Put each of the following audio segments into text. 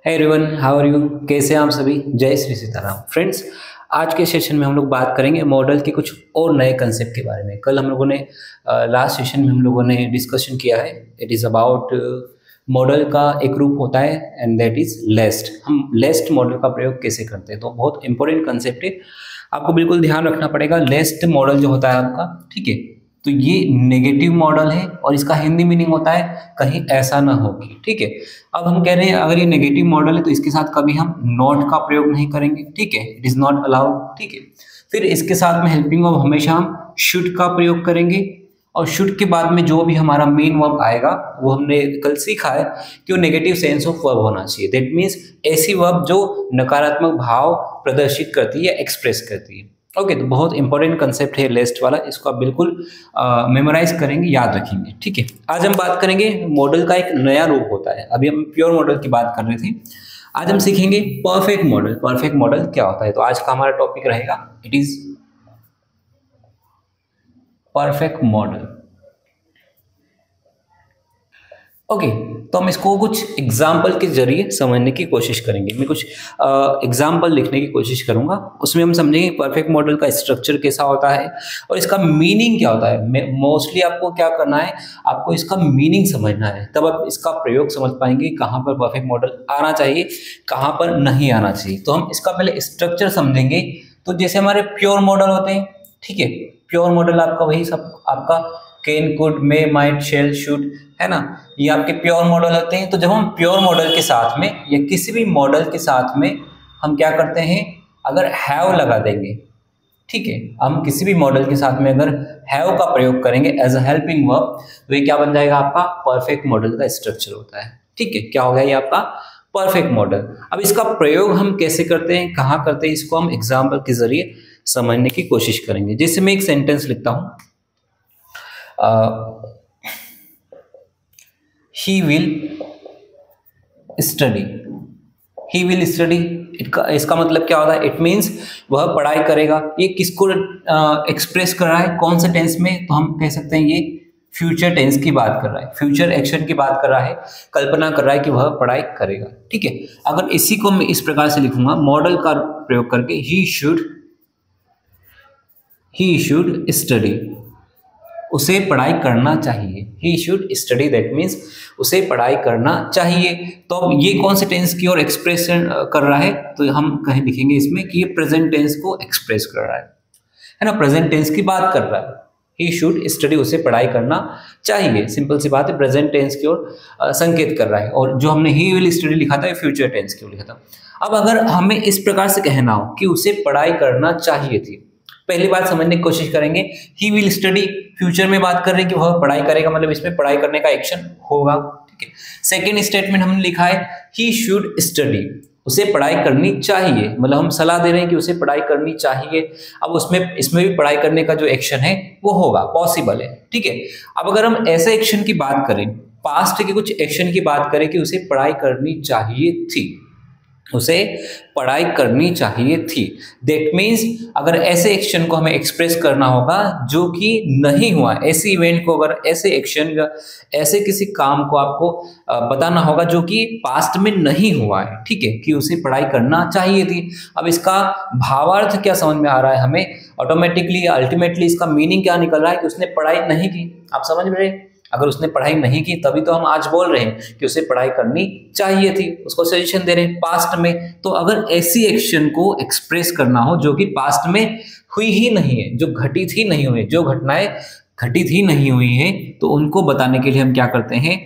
Hey everyone, how are you? कैसे हैं आप सभी? जय श्री सीताराम फ्रेंड्स। आज के सेशन में हम लोग बात करेंगे मॉडल के कुछ और नए कंसेप्ट के बारे में। कल हम लोगों ने लास्ट सेशन में हम लोगों ने डिस्कशन किया है। इट इज़ अबाउट मॉडल का एक रूप होता है एंड दैट इज़ लेस्ट। हम लेस्ट मॉडल का प्रयोग कैसे करते हैं, तो बहुत इंपॉर्टेंट कंसेप्ट है, आपको बिल्कुल ध्यान रखना पड़ेगा। लेस्ट मॉडल जो होता है आपका, ठीक है, तो ये नेगेटिव मॉडल है और इसका हिंदी मीनिंग होता है कहीं ऐसा ना हो कि, ठीक है। अब हम कह रहे हैं अगर ये नेगेटिव मॉडल है तो इसके साथ कभी हम नॉट का प्रयोग नहीं करेंगे, ठीक है, इट इज नॉट अलाउड, ठीक है। फिर इसके साथ में हेल्पिंग वर्ब हमेशा हम शुड का प्रयोग करेंगे और शुड के बाद में जो भी हमारा मेन वर्ब आएगा वो हमने कल सीखा है कि वो नेगेटिव सेंस ऑफ वर्ब होना चाहिए। दैट मीन्स ऐसी वर्ब जो नकारात्मक भाव प्रदर्शित करती है, एक्सप्रेस करती है। ओके, तो बहुत इंपॉर्टेंट कंसेप्ट है लेस्ट वाला, इसको आप बिल्कुल मेमोराइज करेंगे, याद रखेंगे, ठीक है। आज हम बात करेंगे मॉडल का एक नया रूप होता है। अभी हम प्योर मॉडल की बात कर रहे थे, आज हम सीखेंगे परफेक्ट मॉडल। परफेक्ट मॉडल क्या होता है, तो आज का हमारा टॉपिक रहेगा it is perfect model. Okay, तो हम इसको कुछ एग्जाम्पल के जरिए समझने की कोशिश करेंगे। मैं कुछ एग्जाम्पल लिखने की कोशिश करूंगा, उसमें हम समझेंगे परफेक्ट मॉडल का स्ट्रक्चर कैसा होता है और इसका मीनिंग क्या होता है। मोस्टली आपको क्या करना है, आपको इसका मीनिंग समझना है, तब आप इसका प्रयोग समझ पाएंगे कहाँ पर परफेक्ट मॉडल आना चाहिए, कहाँ पर नहीं आना चाहिए। तो हम इसका पहले स्ट्रक्चर समझेंगे। तो जैसे हमारे प्योर मॉडल होते हैं, ठीक है, प्योर मॉडल आपका वही सब आपका can, could, may, might, shall, should, है ना, ये आपके प्योर मॉडल होते हैं। तो जब हम प्योर मॉडल के साथ में या किसी भी मॉडल के साथ में हम क्या करते हैं, अगर हैव लगा देंगे, ठीक है, हम किसी भी मॉडल के साथ में अगर हैव का प्रयोग करेंगे एज अ हेल्पिंग वर्ब, तो ये क्या बन जाएगा, आपका परफेक्ट मॉडल का स्ट्रक्चर होता है, ठीक है। क्या हो गया ये आपका परफेक्ट मॉडल। अब इसका प्रयोग हम कैसे करते हैं, कहाँ करते हैं, इसको हम एग्जाम्पल के जरिए समझने की कोशिश करेंगे। जैसे मैं एक सेंटेंस लिखता हूं, he will study, he will study, इसका मतलब क्या होता है, इट मीन्स वह पढ़ाई करेगा। ये किसको एक्सप्रेस कर रहा है, कौन से टेंस में, तो हम कह सकते हैं ये फ्यूचर टेंस की बात कर रहा है, फ्यूचर एक्शन की बात कर रहा है, कल्पना कर रहा है कि वह पढ़ाई करेगा, ठीक है। अगर इसी को मैं इस प्रकार से लिखूंगा मॉडल का प्रयोग करके, he should study, उसे पढ़ाई करना चाहिए। He should study, that means उसे पढ़ाई करना चाहिए। तो अब ये कौन से टेंस की ओर एक्सप्रेस कर रहा है, तो हम कहीं लिखेंगे इसमें कि ये प्रेजेंट टेंस को एक्सप्रेस कर रहा है ना, प्रेजेंट टेंस की बात कर रहा है। ही शुड स्टडी, उसे पढ़ाई करना चाहिए, सिंपल सी बात है, प्रेजेंट टेंस की ओर संकेत कर रहा है। और जो हमने ही विल स्टडी लिखा था, ये फ्यूचर टेंस की ओर लिखा था। अब अगर हमें इस प्रकार से कहना हो कि उसे पढ़ाई करना चाहिए थी, पहली बात समझने की कोशिश करेंगे, ही विल स्टडी, फ्यूचर में बात कर रहे हैं कि वह पढ़ाई करेगा, मतलब इसमें पढ़ाई करने का एक्शन होगा, ठीक है। सेकेंड स्टेटमेंट हमने लिखा है ही शुड स्टडी, उसे पढ़ाई करनी चाहिए, मतलब हम सलाह दे रहे हैं कि उसे पढ़ाई करनी चाहिए। अब इसमें भी पढ़ाई करने का जो एक्शन है वो होगा, पॉसिबल है, ठीक है। अब अगर हम ऐसे एक्शन की बात करें, पास्ट के कुछ एक्शन की बात करें कि उसे पढ़ाई करनी चाहिए थी, उसे पढ़ाई करनी चाहिए थी, दैट मीन्स अगर ऐसे एक्शन को हमें एक्सप्रेस करना होगा जो कि नहीं हुआ, ऐसे इवेंट को, अगर ऐसे एक्शन या ऐसे किसी काम को आपको बताना होगा जो कि पास्ट में नहीं हुआ है, ठीक है, कि उसे पढ़ाई करना चाहिए थी। अब इसका भावार्थ क्या समझ में आ रहा है हमें, ऑटोमेटिकली अल्टीमेटली इसका मीनिंग क्या निकल रहा है कि उसने पढ़ाई नहीं की। आप समझ में रहे, अगर उसने पढ़ाई नहीं की तभी तो हम आज बोल रहे हैं कि उसे पढ़ाई करनी चाहिए थी, उसको सजेशन दे रहे हैं पास्ट में। तो अगर ऐसी एक्शन को एक्सप्रेस करना हो जो कि पास्ट में हुई ही नहीं है, जो घटित ही नहीं हुई, जो घटनाएं घटित ही नहीं हुई हैं, तो उनको बताने के लिए हम क्या करते हैं,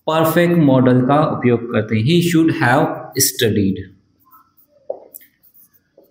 परफेक्ट मॉडल का उपयोग करते हैं। He should have studied,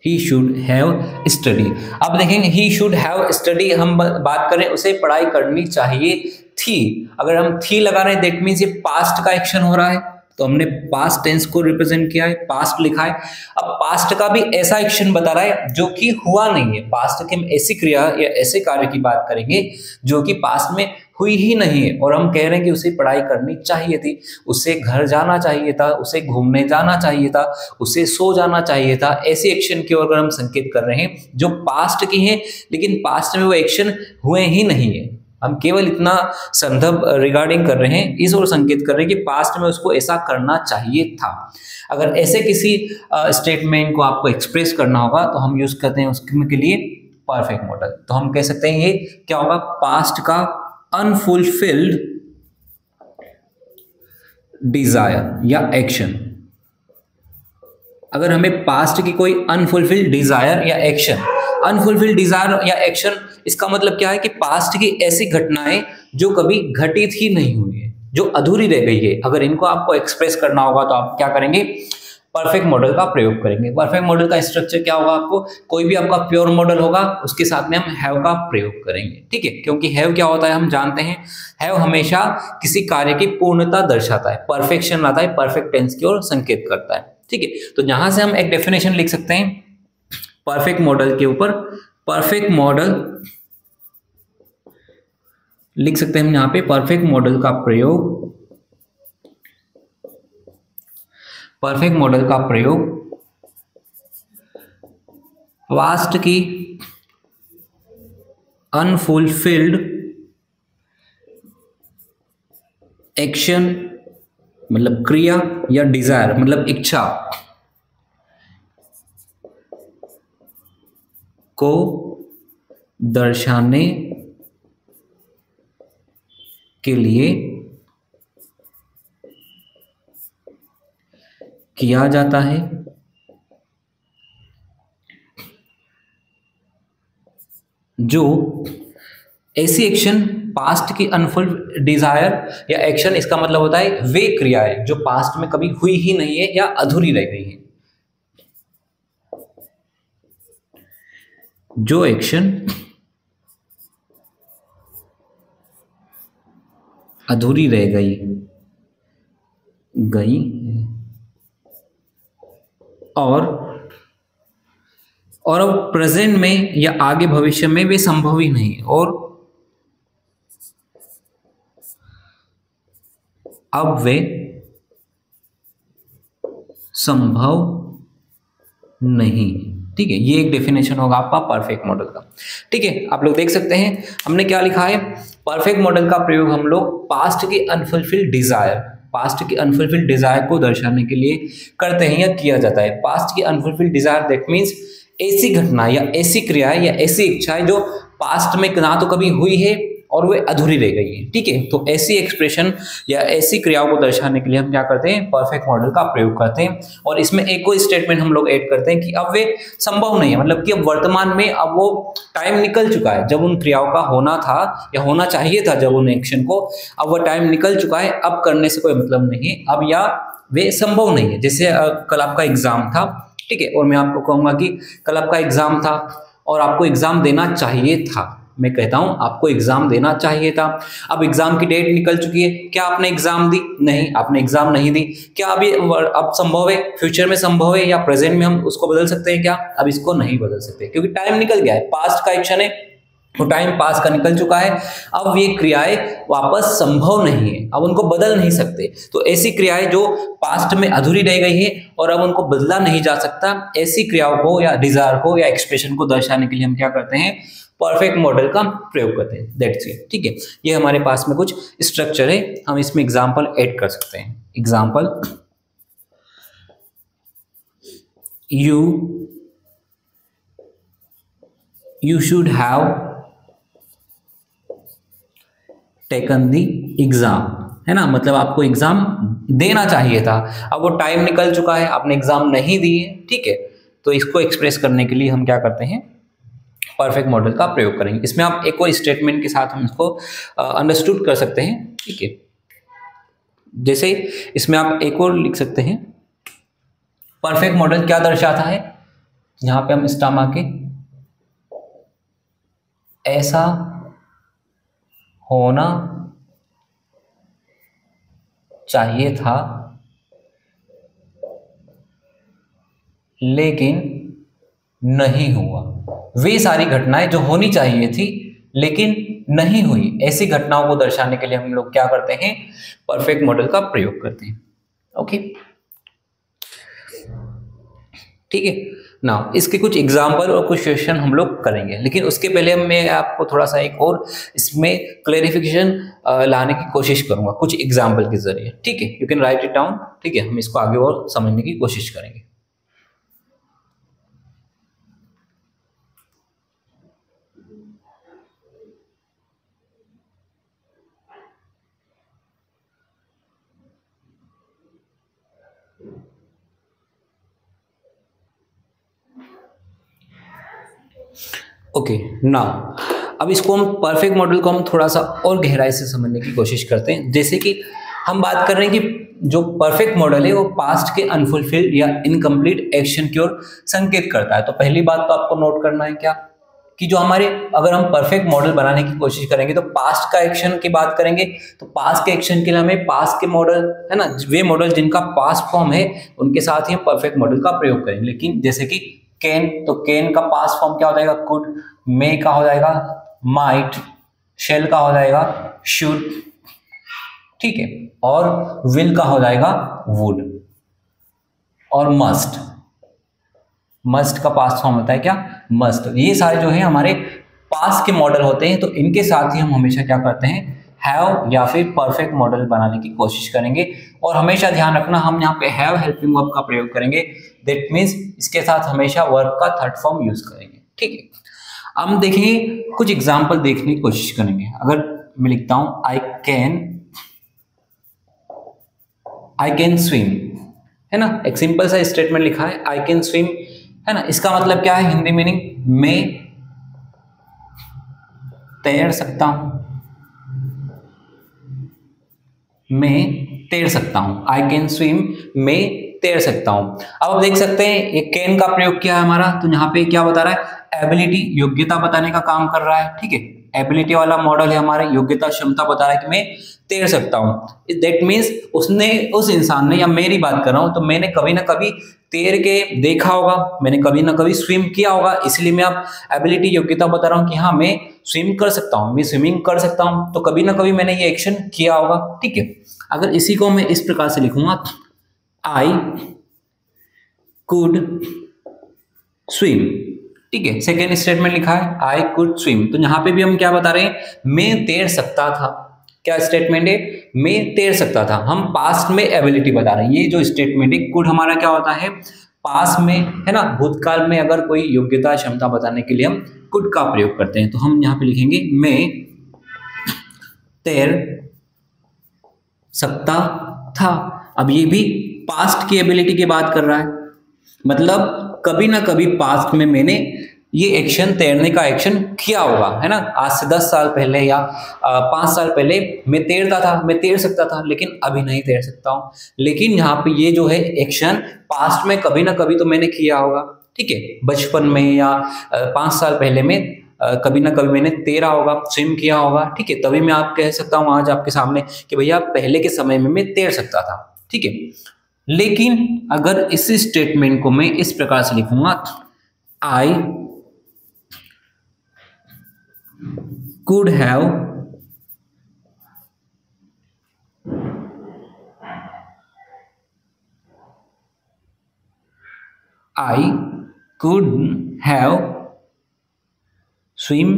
he should have study. अब देखेंगे ही शुड हैव स्टडी, हम बात करें उसे पढ़ाई करनी चाहिए थी, अगर हम थी लगा रहे हैं दैट मीन्स ये पास्ट का एक्शन हो रहा है, तो हमने पास्ट टेंस को रिप्रेजेंट किया है, पास्ट लिखा है। अब पास्ट का भी ऐसा एक्शन बता रहा है जो कि हुआ नहीं है, पास्ट के हम ऐसी क्रिया या ऐसे कार्य की बात करेंगे जो कि पास्ट में हुई ही नहीं है, और हम कह रहे हैं कि उसे पढ़ाई करनी चाहिए थी, उसे घर जाना चाहिए था, उसे घूमने जाना चाहिए था, उसे सो जाना चाहिए था। ऐसे एक्शन की ओर अगर हम संकेत कर रहे हैं जो पास्ट की है, लेकिन पास्ट में वो एक्शन हुए ही नहीं है, हम केवल इतना संदर्भ रिगार्डिंग कर रहे हैं, इस ओर संकेत कर रहे हैं कि पास्ट में उसको ऐसा करना चाहिए था। अगर ऐसे किसी स्टेटमेंट को आपको एक्सप्रेस करना होगा तो हम यूज करते हैं उसके लिए परफेक्ट मॉडल। तो हम कह सकते हैं ये क्या होगा, पास्ट का अनफुलफिल्ड डिजायर या एक्शन। अगर हमें पास्ट की कोई अनफुलफिल्ड डिजायर या एक्शन, अनफुलफिल्ड डिजायर या एक्शन, इसका मतलब क्या है कि पास्ट की ऐसी घटनाएं जो कभी घटित ही नहीं हुई है, जो अधूरी रह गई है, अगर इनको आपको एक्सप्रेस करना होगा तो आप क्या करेंगे, परफेक्ट मॉडल का प्रयोग करेंगे। परफेक्ट मॉडल का स्ट्रक्चर क्या होगा, आपको कोई भी आपका प्योर मॉडल होगा उसके साथ में हम हैव का प्रयोग करेंगे, ठीक है। क्योंकि हैव क्या होता है हम जानते हैं, हैव हमेशा किसी कार्य की पूर्णता दर्शाता है, परफेक्शन लाता है, परफेक्ट टेंस की ओर संकेत करता है, ठीक है। तो यहां से हम एक डेफिनेशन लिख सकते हैं परफेक्ट मॉडल के ऊपर। परफेक्ट मॉडल लिख सकते हैं हम यहां पे, परफेक्ट मॉडल का प्रयोग, परफेक्ट मॉडल का प्रयोग पास्ट की अनफुलफिल्ड एक्शन मतलब क्रिया या डिजायर मतलब इच्छा को दर्शाने के लिए किया जाता है, जो ऐसी एक्शन पास्ट की अनफुलफिल्ड डिजायर या एक्शन, इसका मतलब होता है वे क्रियाएं जो पास्ट में कभी हुई ही नहीं है या अधूरी रह गई है। जो एक्शन अधूरी रह गई और अब प्रेजेंट में या आगे भविष्य में वे संभव ही नहीं, और अब वे संभव नहीं, ठीक है। ये एक डेफिनेशन होगा आपका परफेक्ट मॉडल का, ठीक है। आप लोग देख सकते हैं हमने क्या लिखा है, परफेक्ट मॉडल का प्रयोग हम लोग पास्ट की अनफुलफिल्ड डिजायर, पास्ट की अनफुलफिल्ड डिजायर को दर्शाने के लिए करते हैं या किया जाता है। पास्ट की अनफुलफिल्ड डिजायर दैट मीन्स ऐसी घटना या ऐसी क्रियाएं या ऐसी इच्छाएं जो पास्ट में ना तो कभी हुई है और वे अधूरी रह गई है, ठीक है। तो ऐसी एक्सप्रेशन या ऐसी क्रियाओं को दर्शाने के लिए हम क्या करते हैं, परफेक्ट मॉडल का प्रयोग करते हैं। और इसमें एक और स्टेटमेंट हम लोग ऐड करते हैं कि अब वे संभव नहीं है, मतलब कि अब वर्तमान में अब वो टाइम निकल चुका है जब उन क्रियाओं का होना था या होना चाहिए था, जब उन एक्शन को, अब वह टाइम निकल चुका है, अब करने से कोई मतलब नहीं है अब, या वे संभव नहीं है। जैसे कल आपका एग्जाम था, ठीक है, और मैं आपको कहूंगा कि कल आपका एग्जाम था और आपको एग्जाम देना चाहिए था, मैं कहता हूं आपको एग्जाम देना चाहिए था। अब एग्जाम की डेट निकल चुकी है, क्या आपने एग्जाम दी? नहीं, आपने एग्जाम नहीं दी। क्या अभी अब संभव है, फ्यूचर में संभव है या प्रेजेंट में हम उसको बदल सकते हैं क्या? अब इसको नहीं बदल सकते क्योंकि टाइम निकल गया है, पास्ट का एक्शन है, वो टाइम पास का निकल चुका है। अब ये क्रियाएं वापस संभव नहीं है, अब उनको बदल नहीं सकते। तो ऐसी क्रियाएं जो पास्ट में अधूरी रह गई है और अब उनको बदला नहीं जा सकता, ऐसी क्रियाओं को या डिजायर को या एक्सप्रेशन को दर्शाने के लिए हम क्या करते हैं, परफेक्ट मॉडल का प्रयोग करते हैं। दैट्स इट, ठीक है। ये हमारे पास में कुछ स्ट्रक्चर है, हम इसमें एग्जाम्पल ऐड कर सकते हैं। Example, you should have taken the exam, है ना, मतलब आपको एग्जाम देना चाहिए था, अब वो टाइम निकल चुका है, आपने एग्जाम नहीं दी है, ठीक है। तो इसको एक्सप्रेस करने के लिए हम क्या करते हैं, परफेक्ट मॉडल का प्रयोग करेंगे। इसमें आप एक और स्टेटमेंट के साथ हम इसको अंडरस्टूड कर सकते हैं, ठीक है। जैसे इसमें आप एक और लिख सकते हैं, परफेक्ट मॉडल क्या दर्शाता है, यहां पे हम स्टामा के ऐसा होना चाहिए था लेकिन नहीं हुआ। वे सारी घटनाएं जो होनी चाहिए थी लेकिन नहीं हुई, ऐसी घटनाओं को दर्शाने के लिए हम लोग क्या करते हैं, परफेक्ट मॉडल का प्रयोग करते हैं। ओके, ठीक है। ना इसके कुछ एग्जाम्पल और कुछ क्वेश्चन हम लोग करेंगे, लेकिन उसके पहले मैं आपको थोड़ा सा एक और इसमें क्लैरिफिकेशन लाने की कोशिश करूंगा कुछ एग्जाम्पल के जरिए। ठीक है, you can write it down. ठीक है, हम इसको आगे और समझने की कोशिश करेंगे। ओके नाउ अब इसको हम परफेक्ट मॉडल को हम थोड़ा सा और गहराई से समझने की कोशिश करते हैं। जैसे कि हम बात कर रहे हैं कि जो परफेक्ट मॉडल है वो पास्ट के अनफुलफिल्ड या इनकम्प्लीट एक्शन की ओर संकेत करता है। तो पहली बात तो आपको नोट करना है क्या कि जो हमारे अगर हम परफेक्ट मॉडल बनाने की कोशिश करेंगे तो पास्ट का एक्शन की बात करेंगे, तो पास्ट के एक्शन के लिए हमें पास्ट के मॉडल है ना, वे मॉडल जिनका पास्ट फॉर्म है उनके साथ ही हम परफेक्ट मॉडल का प्रयोग करेंगे। लेकिन जैसे कि कैन, तो कैन का पास्ट फॉर्म क्या हो जाएगा? कुड। मे का हो जाएगा माइट। शेल का हो जाएगा शुड। ठीक है, और विल का हो जाएगा वुड। और मस्ट, मस्ट का पास्ट फॉर्म होता है क्या? मस्ट। ये सारे जो है हमारे पास्ट के मॉडल होते हैं, तो इनके साथ ही हम हमेशा क्या करते हैं? हैव या फिर परफेक्ट मॉडल बनाने की कोशिश करेंगे। और हमेशा ध्यान रखना हम यहाँ पे हैव हेल्पिंग वर्ब का प्रयोग करेंगे, दैट मीन्स इसके साथ हमेशा वर्ब का थर्ड फॉर्म यूज करेंगे। ठीक है, हम देखेंगे कुछ एग्जाम्पल देखने की कोशिश करेंगे। अगर मैं लिखता हूं आई कैन स्विम, है ना, एक सिंपल सा स्टेटमेंट लिखा है आई कैन स्विम, है ना। इसका मतलब क्या है? हिंदी मीनिंग मैं तैर सकता हूं, मैं तैर सकता हूं। आई कैन स्विम, मैं तैर सकता हूं। अब आप देख सकते हैं एक कैन का प्रयोग किया है हमारा, तो यहाँ पे क्या बता रहा है? एबिलिटी, योग्यता बताने का काम कर रहा है। ठीक है, एबिलिटी वाला मॉडल है हमारा, योग्यता क्षमता बता रहा है कि मैं तैर सकता हूं। दैट मीन्स उसने, उस इंसान ने, या मेरी बात कर रहा हूं, तो मैंने कभी ना कभी तैर के देखा होगा, मैंने कभी ना कभी स्विम किया होगा, इसलिए मैं आप एबिलिटी, योग्यता बता रहा हूं कि हाँ मैं स्विम कर सकता हूं, मैं स्विमिंग कर सकता हूं, तो कभी ना कभी मैंने ये एक्शन किया होगा। ठीक है, अगर इसी को मैं इस प्रकार से लिखूंगा, आई कुड स्विम। ठीक है, सेकेंड स्टेटमेंट लिखा है आई कुड स्विम, तो यहां पे भी हम क्या बता रहे हैं? मैं तैर सकता था। क्या स्टेटमेंट है? मैं तैर सकता था। हम पास्ट में एबिलिटी बता रहे हैं। ये जो स्टेटमेंट है कुड हमारा क्या होता है? पास्ट में, है ना, भूतकाल में अगर कोई योग्यता क्षमता बताने के लिए हम कुड का प्रयोग करते हैं, तो हम यहाँ पे लिखेंगे मैं तैर सकता था। अब ये भी पास्ट की एबिलिटी की बात कर रहा है, मतलब कभी ना कभी पास्ट में मैंने ये एक्शन, तैरने का एक्शन किया होगा, है ना। आज से 10 साल पहले या 5 साल पहले मैं तैरता था, मैं तैर सकता था, लेकिन अभी नहीं तैर सकता हूँ। लेकिन यहाँ पे ये जो है एक्शन पास्ट में कभी ना कभी तो मैंने किया होगा। ठीक है, बचपन में या 5 साल पहले में कभी ना कभी मैंने तैरा होगा, स्विम किया होगा। ठीक है, तभी मैं आप कह सकता हूँ आज आपके सामने कि भैया पहले के समय में मैं तैर सकता था। ठीक है, लेकिन अगर इस स्टेटमेंट को मैं इस प्रकार से लिखूंगा, आई could have swim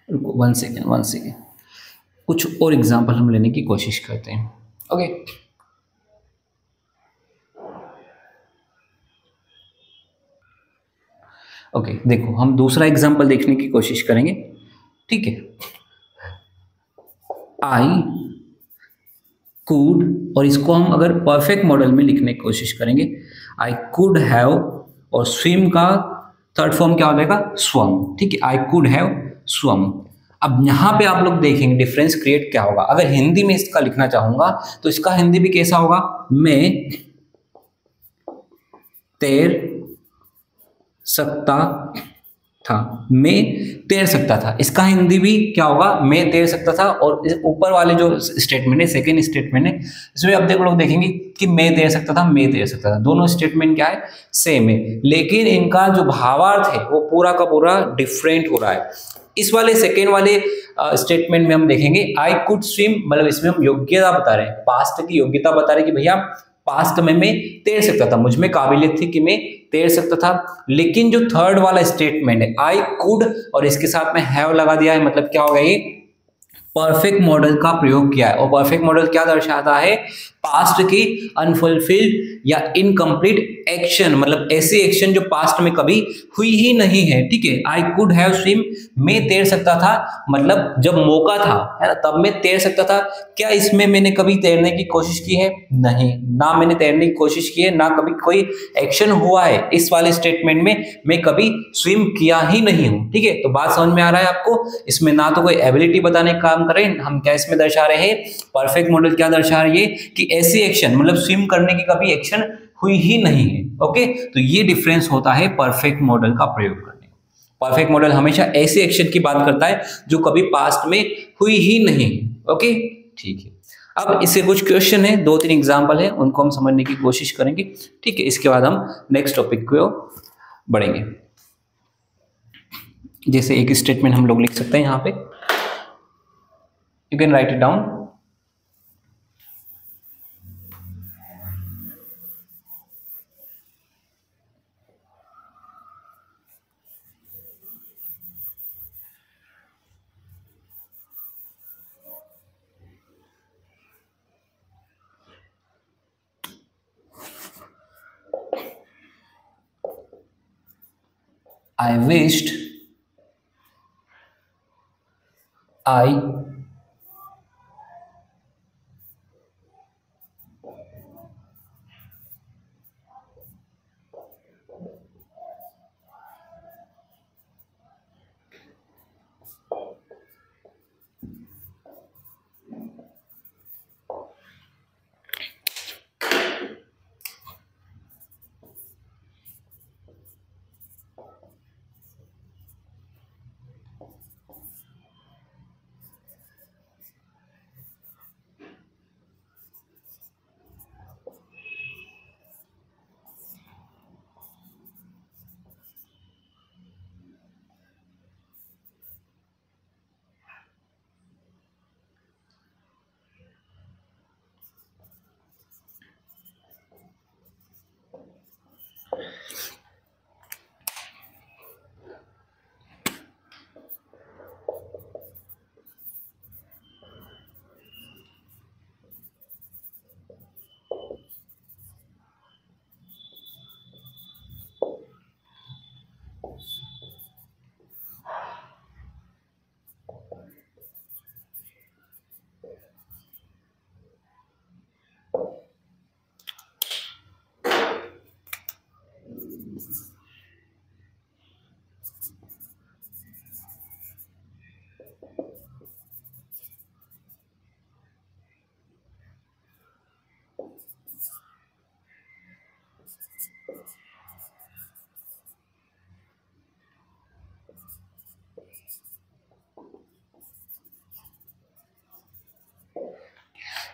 one second कुछ और एग्जाम्पल हम लेने की कोशिश करते हैं। ओके, देखो हम दूसरा एग्जाम्पल देखने की कोशिश करेंगे। ठीक है, आई कुड, और इसको हम अगर परफेक्ट मॉडल में लिखने की कोशिश करेंगे, आई कुड हैव, और स्विम का थर्ड फॉर्म क्या हो जाएगा? स्वम। ठीक है, आई कुड हैव स्वम। अब यहाँ पे आप लोग देखेंगे डिफरेंस क्रिएट क्या होगा। अगर हिंदी में इसका लिखना चाहूंगा तो इसका हिंदी भी कैसा होगा? मैं तैर सकता था, मैं तैर सकता था। इसका हिंदी भी क्या होगा, मैं तैर सकता था। और ऊपर वाले जो स्टेटमेंट है, सेकेंड स्टेटमेंट है, इसमें अब देखो लोग देखेंगे कि मैं तैर सकता था, मैं तैर सकता था, दोनों स्टेटमेंट क्या है, सेम है, लेकिन इनका जो भावार्थ है वो पूरा का पूरा डिफरेंट हो रहा है। इस वाले सेकेंड वाले स्टेटमेंट में हम देखेंगे आई कुड स्विम, मतलब इसमें हम योग्यता बता रहे हैं, पास्ट की योग्यता बता रहे हैं कि भैया पास्ट में मैं तैर सकता था, मुझ में काबिलियत थी कि मैं तैर सकता था। लेकिन जो थर्ड वाला स्टेटमेंट है आई कुड और इसके साथ में हैव लगा दिया है, मतलब क्या होगा, ये परफेक्ट मॉडल का प्रयोग किया है। और परफेक्ट मॉडल क्या दर्शाता है, पास्ट की अनफुलफिल्ड या इनकम्प्लीट एक्शन, मतलब ऐसी एक्शन जो पास्ट में कभी हुई ही नहीं है। ठीक है, आई कुड हैव स्विम, मैं तैर सकता था, मतलब जब मौका था, है ना, तब मैं तैर सकता था। क्या इसमें मैंने कभी तैरने की कोशिश की है? नहीं, ना मैंने तैरने की कोशिश की है, ना कभी कोई एक्शन हुआ है। इस वाले स्टेटमेंट में मैं कभी स्विम किया ही नहीं हूं। ठीक है, तो बात समझ में आ रहा है आपको? इसमें ना तो कोई एबिलिटी बताने का काम करें, हम क्या इसमें दर्शा रहे हैं, परफेक्ट मॉडल क्या दर्शा रही है कि ऐसी एक्शन, मतलब स्विम करने की कभी एक्शन हुई ही नहीं है। ओके, तो ये डिफरेंस होता है परफेक्ट मॉडल का प्रयोग करने। परफेक्ट मॉडल हमेशा ऐसी एक्शन की बात करता है जो कभी पास्ट में हुई ही नहीं है। ओके, ठीक है। अब इससे कुछ क्वेश्चन है, 2-3 एग्जांपल है, उनको हम समझने की कोशिश करेंगे। ठीक है, इसके बाद हम नेक्स्ट टॉपिक को बढ़ेंगे। जैसे एक स्टेटमेंट हम लोग लिख सकते हैं यहाँ पे, you can write it down. I wished I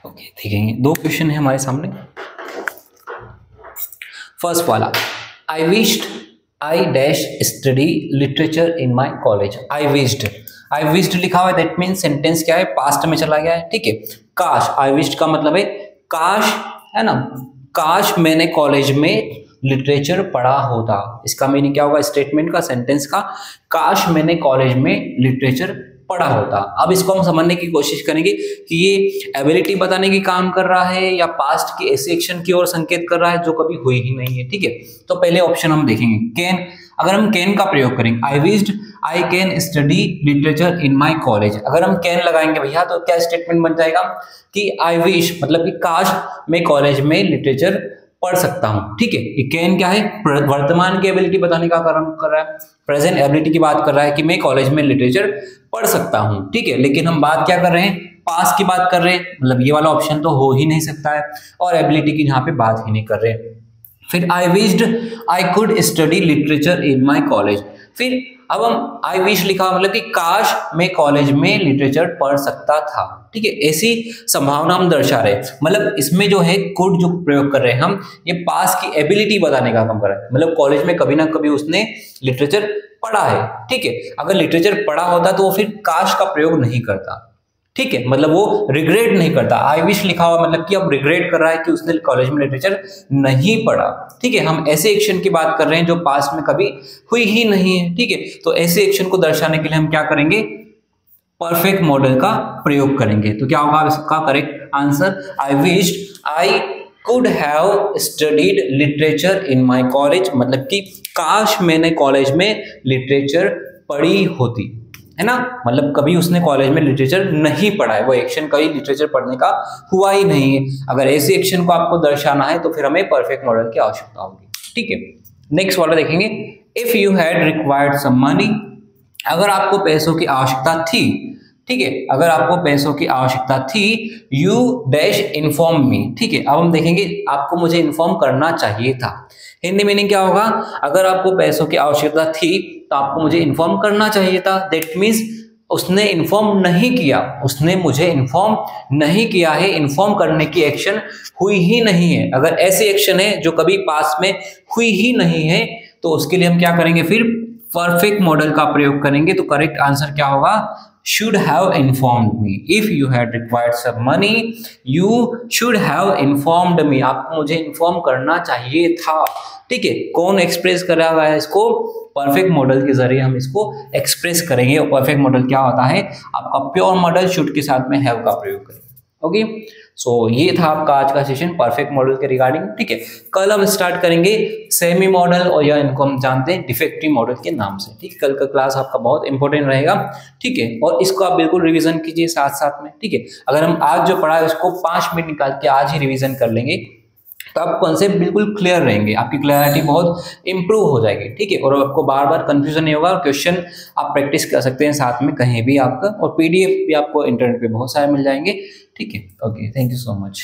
okay, देखेंगे 2 क्वेश्चन है हमारे सामने। फर्स्ट वाला, आई wished I dash study literature in my college. I wished लिखा हुआ है, दैट मीन सेंटेंस क्या है, पास्ट में चला गया है। ठीक है, काश, आई विश्ड का मतलब है काश, है ना, काश मैंने कॉलेज में लिटरेचर पढ़ा होता। इसका मीनिंग क्या होगा, स्टेटमेंट का, सेंटेंस का, काश मैंने कॉलेज में लिटरेचर पढ़ा होता। अब इसको हम समझने की कोशिश करेंगे कि ये एबिलिटी बताने की काम कर रहा है या पास्ट की ऐसी एक्शन की ओर संकेत कर रहा है जो कभी हुई ही नहीं है। ठीक है, तो पहले ऑप्शन हम देखेंगे कैन। अगर हम कैन का प्रयोग करेंगे, आई wished I can study literature in my college, अगर हम कैन लगाएंगे भैया तो क्या स्टेटमेंट बन जाएगा कि आई विश, मतलब कि काश मैं कॉलेज में लिटरेचर पढ़ सकता हूं। ठीक है, ये कैन क्या है, वर्तमान की एबिलिटी बताने का काम कर रहा है, प्रेजेंट एबिलिटी की बात कर रहा है कि मैं कॉलेज में लिटरेचर पढ़ सकता हूं। ठीक है, लेकिन हम बात क्या कर रहे हैं, पास की बात कर रहे हैं, मतलब ये वाला ऑप्शन तो हो ही नहीं सकता है, और एबिलिटी की यहाँ पे बात ही नहीं कर रहे हैं। फिर आई wished I could study literature in my college, फिर अब हम आई विश लिखा मतलब कि काश मैं कॉलेज में लिटरेचर पढ़ सकता था, ठीक है, ऐसी संभावना हम दर्शा रहे हैं। मतलब इसमें जो है कुड जो प्रयोग कर रहे हैं हम, ये पास की एबिलिटी बताने का काम कर रहे हैं। मतलब कॉलेज में कभी ना कभी उसने लिटरेचर पढ़ा है, ठीक है। अगर लिटरेचर पढ़ा होता तो वो फिर काश का प्रयोग नहीं करता, ठीक है, मतलब वो रिग्रेट नहीं करता। आई विश लिखा हुआ मतलब कि अब रिग्रेट कर रहा है कि उसने कॉलेज में लिटरेचर नहीं पढ़ा, ठीक है। हम ऐसे एक्शन की बात कर रहे हैं जो पास्ट में कभी हुई ही नहीं है, ठीक है। तो ऐसे एक्शन को दर्शाने के लिए हम क्या करेंगे, परफेक्ट मॉडल का प्रयोग करेंगे। तो क्या होगा इसका correct answer, I wish I could have studied literature in my college, मतलब कि काश मैंने कॉलेज में लिटरेचर पढ़ी होती, है ना। मतलब कभी उसने कॉलेज में लिटरेचर नहीं पढ़ा है, वो एक्शन कभी लिटरेचर पढ़ने का हुआ ही नहीं है। अगर ऐसे एक्शन को आपको दर्शाना है तो फिर हमें परफेक्ट मॉडल की आवश्यकता होगी, ठीक है। नेक्स्ट वाला देखेंगे, if you had required some money, अगर आपको पैसों की आवश्यकता थी, ठीक है, अगर आपको पैसों की आवश्यकता थी, यू डैश इन्फॉर्म मी, ठीक है। अब हम देखेंगे आपको मुझे इन्फॉर्म करना चाहिए था। हिंदी मीनिंग क्या होगा, अगर आपको पैसों की आवश्यकता थी तो आपको मुझे इन्फॉर्म करना चाहिए था। दैट मीन्स उसने इन्फॉर्म नहीं किया, उसने मुझे इन्फॉर्म नहीं किया है, इन्फॉर्म करने की एक्शन हुई ही नहीं है। अगर ऐसी एक्शन है जो कभी पास में हुई ही नहीं है तो उसके लिए हम क्या करेंगे, फिर परफेक्ट मॉडल का प्रयोग करेंगे। तो करेक्ट आंसर क्या होगा, should have informed me, if you had required some money you should have informed me, आपको मुझे इन्फॉर्म करना चाहिए था, ठीक है। कौन एक्सप्रेस कर रहा है इसको, परफेक्ट मॉडल के जरिए हम इसको एक्सप्रेस करेंगे। और परफेक्ट मॉडल क्या होता है, आपका प्योर मॉडल शुड के साथ में हैव का प्रयोग करेंगे, ओके। सो ये था आपका आज का सेशन परफेक्ट मॉडल के रिगार्डिंग, ठीक है। कल हम स्टार्ट करेंगे सेमी मॉडल, और या इनको हम जानते हैं डिफेक्टिव मॉडल के नाम से, ठीक है। कल का क्लास आपका बहुत इंपॉर्टेंट रहेगा, ठीक है। और इसको आप बिल्कुल रिवीजन कीजिए साथ साथ में, ठीक है। अगर हम आज जो पढ़ा है उसको 5 मिनट निकाल के आज ही रिवीजन कर लेंगे तो आप कॉन्सेप्ट बिल्कुल क्लियर रहेंगे, आपकी क्लैरिटी बहुत इंप्रूव हो जाएगी, ठीक है। और आपको बार बार कंफ्यूजन नहीं होगा, और क्वेश्चन आप प्रैक्टिस कर सकते हैं साथ में कहीं भी आपका, और पीडीएफ भी आपको इंटरनेट पे बहुत सारे मिल जाएंगे, ठीक है। Okay, thank you so much.